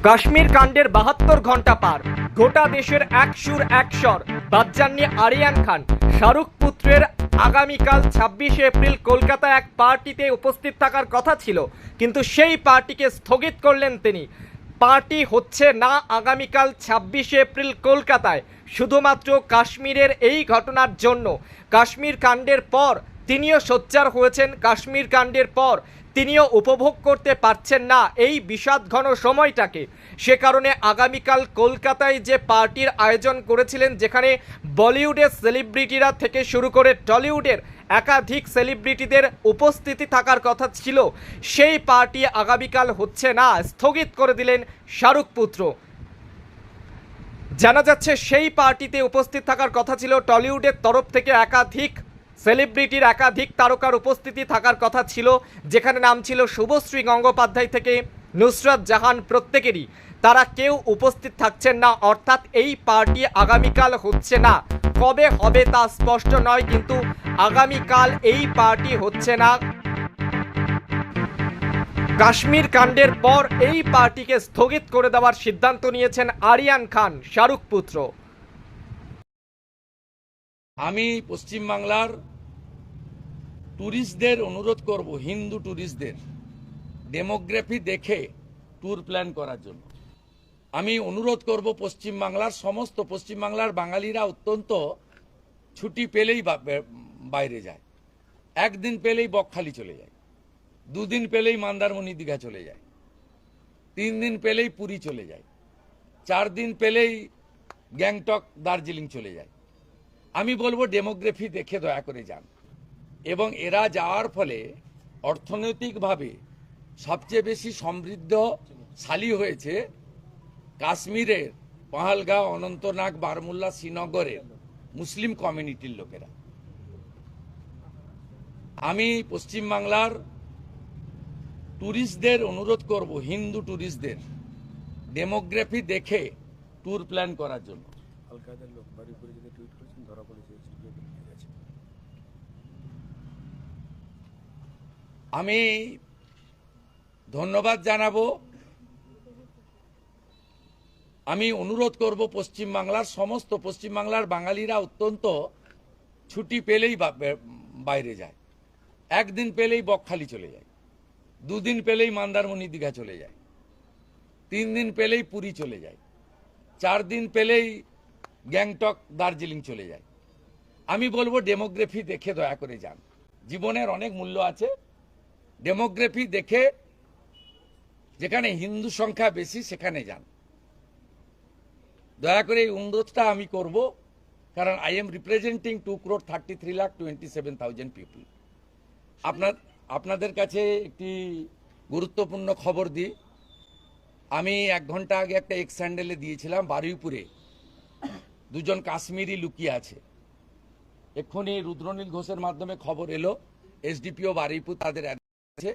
কাশ্মীর কাণ্ডের 72 ঘন্টা পার, গোটা দেশের এক সুর এক স্বর। বাদ যাননি আরিয়ান খান। শাহরুখ পুত্রের আগামীকাল 26 এপ্রিল কলকাতায় এক পার্টিতে উপস্থিত থাকার কথা ছিল, কিন্তু সেই পার্টিকে স্থগিত করলেন তিনি। পার্টি হচ্ছে না আগামীকাল 26 এপ্রিল কলকাতায়, শুধুমাত্র কাশ্মীরের এই ঘটনার জন্য। কাশ্মীর কাণ্ডের পর তিনিও সোচ্চার হয়েছেন। কাশ্মীর কাণ্ডের পর তিনিও উপভোগ করতে পারছেন না এই বিষাদঘন সময়টাকে। সে কারণে আগামীকাল কলকাতায় যে পার্টির আয়োজন করেছিলেন, যেখানে বলিউডের সেলিব্রিটিরা থেকে শুরু করে টলিউডের একাধিক সেলিব্রিটিদের উপস্থিতি থাকার কথা ছিল, সেই পার্টি আগামীকাল হচ্ছে না, স্থগিত করে দিলেন শাহরুখ পুত্র। জানা যাচ্ছে সেই পার্টিতে উপস্থিত থাকার কথা ছিল টলিউডের তরফ থেকে একাধিক সেলিব্রিটির, একাধিক তারকার উপস্থিতি থাকার কথা ছিল, যেখানে নাম ছিল শুভশ্রী গঙ্গোপাধ্যায় থেকে নুসরাত জাহান, প্রত্যেকেরই। তারা কেউ উপস্থিত থাকছেন না, অর্থাৎ এই পার্টি আগামীকাল হচ্ছে না। কবে হবে তা স্পষ্ট নয়, কিন্তু আগামীকাল এই পার্টি হচ্ছে না। কাশ্মীর কাণ্ডের পর এই পার্টিকে স্থগিত করে দেওয়ার সিদ্ধান্ত নিয়েছেন আরিয়ান খান, শাহরুখ পুত্র। আমি পশ্চিমবাংলার ট্যুরিস্টদের অনুরোধ করব, হিন্দু ট্যুরিস্টদের ডেমোগ্রাফি দেখে ট্যুর প্ল্যান করার জন্য। আমি অনুরোধ করব পশ্চিমবাংলার বাঙালিরা অত্যন্ত ছুটি পেলেই বাইরে যায়। একদিন পেলেই বকখালি চলে যায়, দুদিন পেলেই মন্দারমণি দীঘা চলে যায়, 3 দিন পেলেই পুরী চলে যায়, 4 দিন পেলেই গ্যাংটক দার্জিলিং চলে যায়। আমি বলবো ডেমোগ্রাফি দেখে দয়া করে যান, এবং এরা যাওয়ার ফলে অর্থনৈতিকভাবে সবচেয়ে বেশি সমৃদ্ধশালী হয়েছে কাশ্মীরের পাহালগাঁও, অনন্তনাগ, বারমুল্লা, শ্রীনগরের মুসলিম কমিউনিটির লোকেরা। আমি পশ্চিমবাংলার ট্যুরিস্টদের অনুরোধ করব, হিন্দু ট্যুরিস্টদের ডেমোগ্রাফি দেখে ট্যুর প্ল্যান করার জন্য। আমি ধন্যবাদ জানাবো। আমি অনুরোধ করব পশ্চিমবাংলার বাঙালিরা অত্যন্ত ছুটি পেলেই বাইরে যায়। একদিন পেলেই বকখালি চলে যায়, দুদিন পেলেই মন্দারমণি দীঘা চলে যায়, 3 দিন পেলেই পুরী চলে যায়, 4 দিন পেলেই গ্যাংটক দার্জিলিং চলে যায়। আমি বলবো ডেমোগ্রাফি দেখে দয়া করে যান। জীবনের অনেক মূল্য আছে, ডেমোগ্রাফি দেখে যেখানে হিন্দু সংখ্যা বেশি সেখানে যান। দয়া করে এই অনুরোধটা আমি করব, কারণ আই এম রিপ্রেজেন্টিং 2,33,27,000 পিপল। আপনাদের কাছে একটি গুরুত্বপূর্ণ খবর দিই। আমি 1 ঘন্টা আগে একটা এক্স স্যান্ডেলে দিয়েছিলাম, বারুইপুরে 2 জন কাশ্মীরি লুকিয়ে আছে। এক্ষুনি রুদ্রনীল ঘোষের মাধ্যমে খবর এলো, এসডিপিও বারুইপুর তাদের আছে।